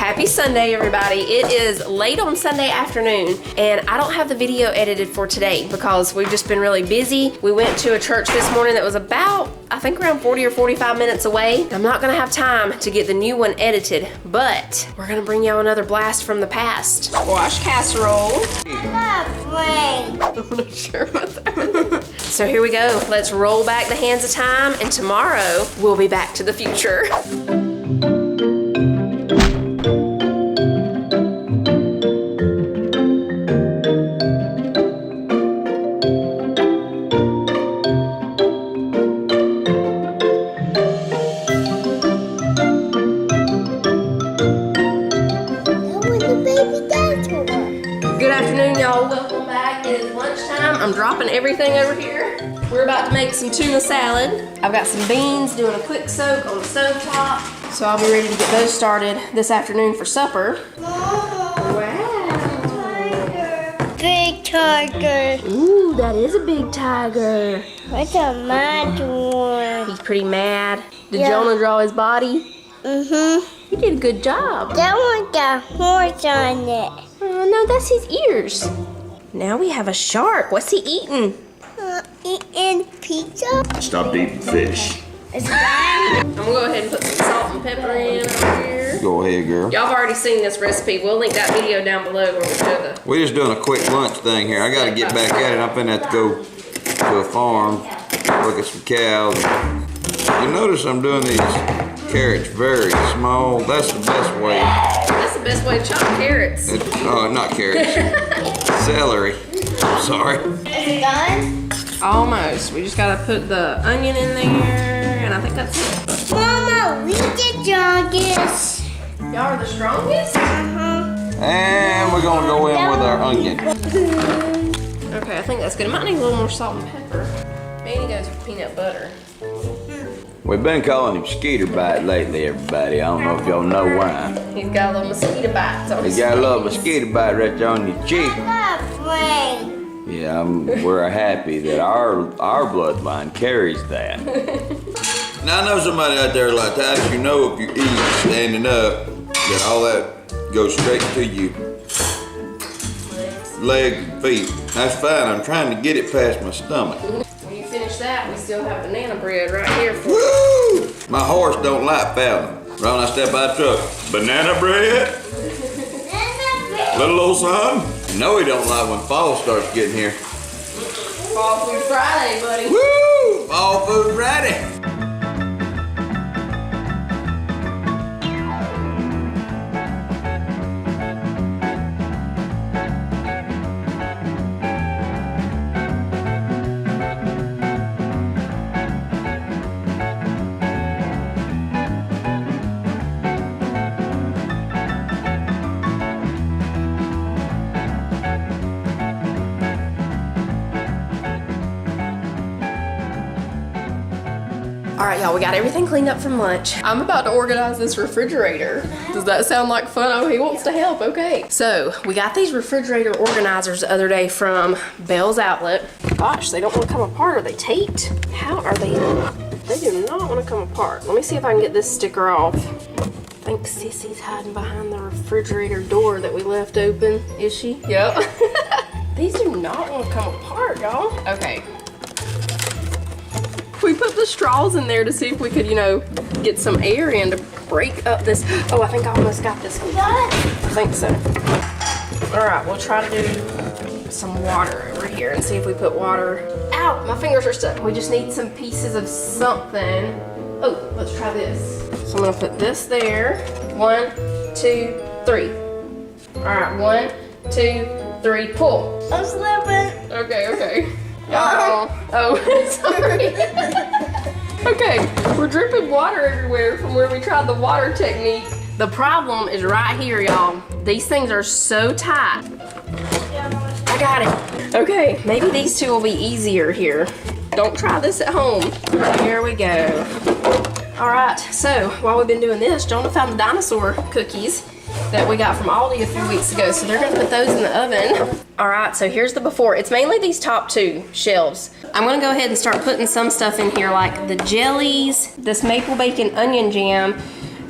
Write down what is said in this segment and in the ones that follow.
Happy Sunday, everybody. It is late on Sunday afternoon, and I don't have the video edited for today because we've just been really busy. We went to a church this morning that was about, I think, around 40 or 45 minutes away. I'm not gonna have time to get the new one edited, but we're gonna bring y'all another blast from the past. Squash casserole. I'm not sure about that. So here we go. Let's roll back the hands of time, and tomorrow we'll be back to the future. Good afternoon, y'all. Welcome back. It is lunchtime. I'm dropping everything over here. We're about to make some tuna salad. I've got some beans doing a quick soak on the stovetop. So I'll be ready to get those started this afternoon for supper. Wow. Tiger. Big tiger. Ooh, that is a big tiger. What's a mad one? He's pretty mad. Did Jonah draw his body? Mm-hmm. You did a good job. That one got horns on it. Oh, no, that's his ears. Now we have a shark. What's he eating? Eating pizza? Stopped eating fish. Is that? I'm gonna go ahead and put some salt and pepper in over here. Go ahead, girl. Y'all have already seen this recipe. We'll link that video down below where we show the... We're just doing a quick lunch thing here. I gotta get back at it. I'm finna have to go to a farm, look at some cows. You notice I'm doing these carrots very small. That's the best way. That's the best way to chop carrots. Not carrots. Celery. I'm sorry. Is it done? Almost. We just gotta put the onion in there, and I think that's it. Mama, we the strongest. Y'all are the strongest? And we're gonna go in with our onion. Okay, I think that's good. I might need a little more salt and pepper. Manny goes with peanut butter. We've been calling him Skeeter Bite lately, everybody. I don't know if y'all know why. He's got a little mosquito bites on his He got a little mosquito bite right there on your cheek. Friend. Yeah, we're happy that our bloodline carries that. Now I know somebody out there like that. You know, if you eat standing up, that all that goes straight to you. Legs and feet. That's fine. I'm trying to get it past my stomach. When you finish that, we still have banana bread right here for you. Woo! My horse don't like fountain. Right when I step out the truck, banana bread. Little old son. No, he don't like when fall starts getting here. Fall Food Friday, buddy. Woo! Fall Food Friday. All right, y'all, we got everything cleaned up from lunch. I'm about to organize this refrigerator. Does that sound like fun? Oh, he wants to help, okay. So, we got these refrigerator organizers the other day from Bell's Outlet. Gosh, they don't want to come apart. Are they taped? How are they? They do not want to come apart. Let me see if I can get this sticker off. I think Sissy's hiding behind the refrigerator door that we left open. Is she? Yep. These do not want to come apart, y'all. Okay. We put the straws in there to see if we could, you know, get some air in to break up this. Oh, I think I almost got this one. I think so. All right, we'll try to do some water over here and see if we put water. Ow, my fingers are stuck. We just need some pieces of something. Oh, let's try this. So I'm gonna put this there. 1, 2, 3. All right, 1, 2, 3, pull. I'm slipping. Okay. Oh, sorry. Okay, we're dripping water everywhere from where we tried the water technique. The problem is right here, y'all. These things are so tight. I got it. Okay, maybe these two will be easier here. Don't try this at home. Here we go. All right, so while we've been doing this, Jonah found the dinosaur cookies that we got from Aldi a few weeks ago, so they're gonna put those in the oven. All right, so here's the before. It's mainly these top two shelves. I'm gonna go ahead and start putting some stuff in here like the jellies, this maple bacon onion jam,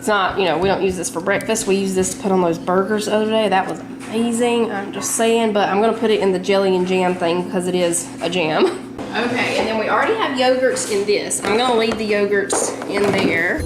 It's not, you know, we don't use this for breakfast. We use this to put on those burgers the other day. That was amazing. I'm just saying, but I'm gonna put it in the jelly and jam thing because it is a jam. Okay, and then we already have yogurts in this. I'm gonna leave the yogurts in there.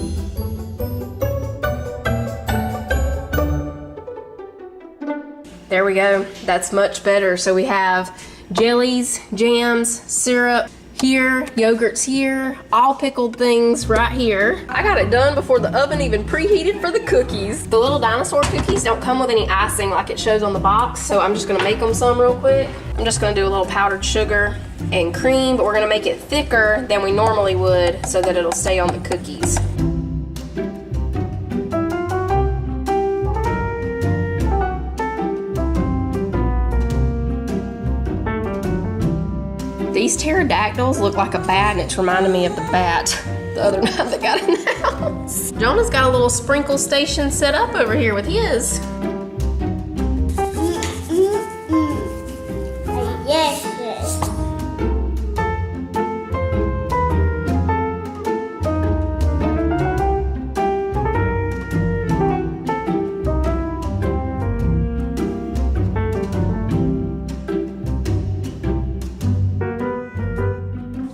There we go. That's much better. So we have jellies, jams, syrup here, yogurts here, all pickled things right here. I got it done before the oven even preheated for the cookies. The little dinosaur cookies don't come with any icing like it shows on the box, so I'm just gonna make them some real quick. I'm just gonna do a little powdered sugar and cream, but we're gonna make it thicker than we normally would so that it'll stay on the cookies. These pterodactyls look like a bat, and it's reminding me of the bat the other night that got in the house. Jonah's got a little sprinkle station set up over here with his. Yes.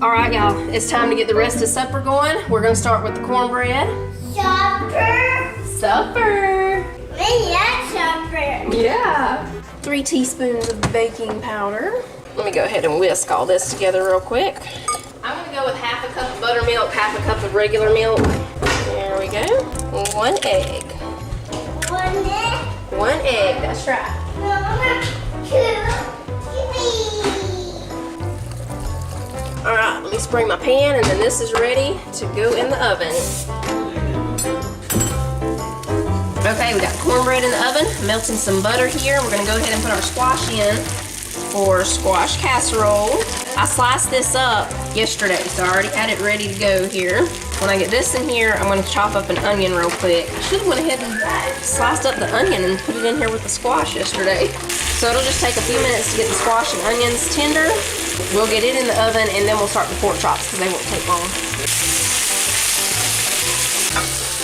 All right, y'all, it's time to get the rest of supper going. We're gonna start with the cornbread. Supper. Supper. Yeah. 3 teaspoons of baking powder. Let me go ahead and whisk all this together real quick. I'm gonna go with half a cup of buttermilk, half a cup of regular milk. There we go. 1 egg. 1 egg. 1 egg, that's right. 2, 3. All right, let me spray my pan, and then this is ready to go in the oven. Okay, we got cornbread in the oven, melting some butter here. We're gonna go ahead and put our squash in for squash casserole. I sliced this up yesterday, so I already had it ready to go here. When I get this in here, I'm gonna chop up an onion real quick. I should have went ahead and sliced up the onion and put it in here with the squash yesterday. So it'll just take a few minutes to get the squash and onions tender. We'll get it in the oven, and then we'll start the pork chops because they won't take long.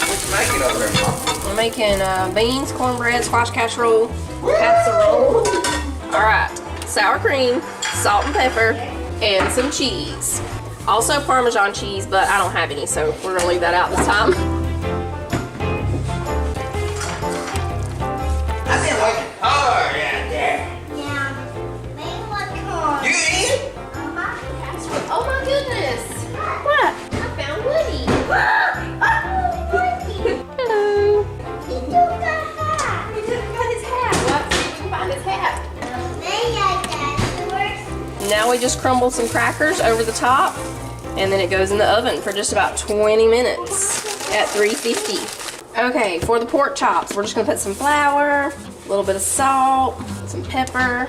What you making over there, Mom? I'm making beans, cornbread, squash casserole. All right, sour cream, salt and pepper, and some cheese. Also Parmesan cheese, but I don't have any, so we're gonna leave that out this time. I've been working hard out there. Yeah. Make one corn. You eat? Oh my goodness! What? I found Woody. Hello. He took the hat. He just got his hat. We'll have to see if we can find his hat. Now we just crumble some crackers over the top, and then it goes in the oven for just about 20 minutes at 350. Okay, for the pork chops, we're just gonna put some flour, a little bit of salt, some pepper.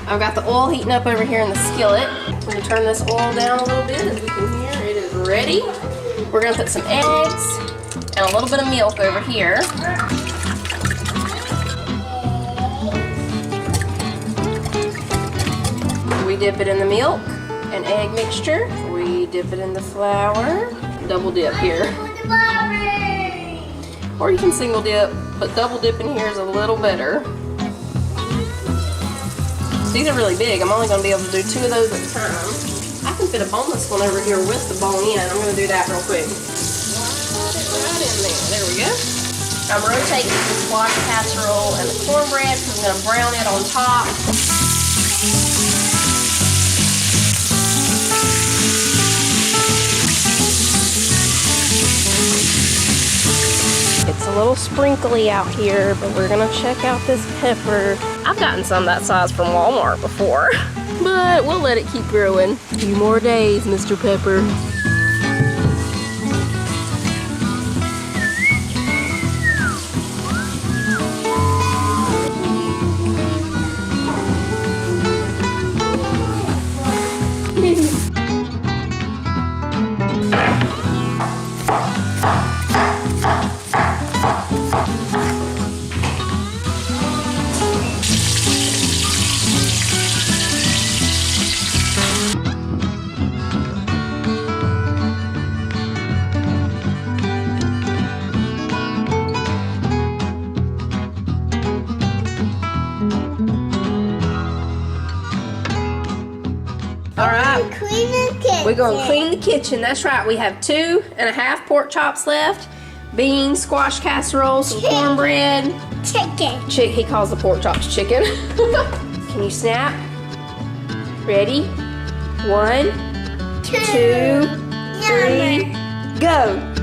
I've got the oil heating up over here in the skillet. We're gonna turn this oil down a little bit. As we can hear, it is ready. We're gonna put some eggs and a little bit of milk over here. We dip it in the milk and egg mixture. We dip it in the flour. Double dip here. Or you can single dip, but double dipping here is a little better. These are really big. I'm only going to be able to do 2 of those at a time. I can fit a boneless one over here with the bone in. I'm going to do that real quick. Slide it right in there. There we go. I'm rotating the squash casserole and the cornbread because I'm going to brown it on top. It's a little sprinkly out here, but we're gonna check out this pepper. I've gotten some that size from Walmart before, but we'll let it keep growing. A few more days, Mr. Pepper. gonna clean the kitchen. We're gonna clean the kitchen. That's right. We have 2.5 pork chops left, beans, squash casserole, some cornbread. Chicken. He calls the pork chops chicken. Can you snap? Ready? 1, 2, 3, go.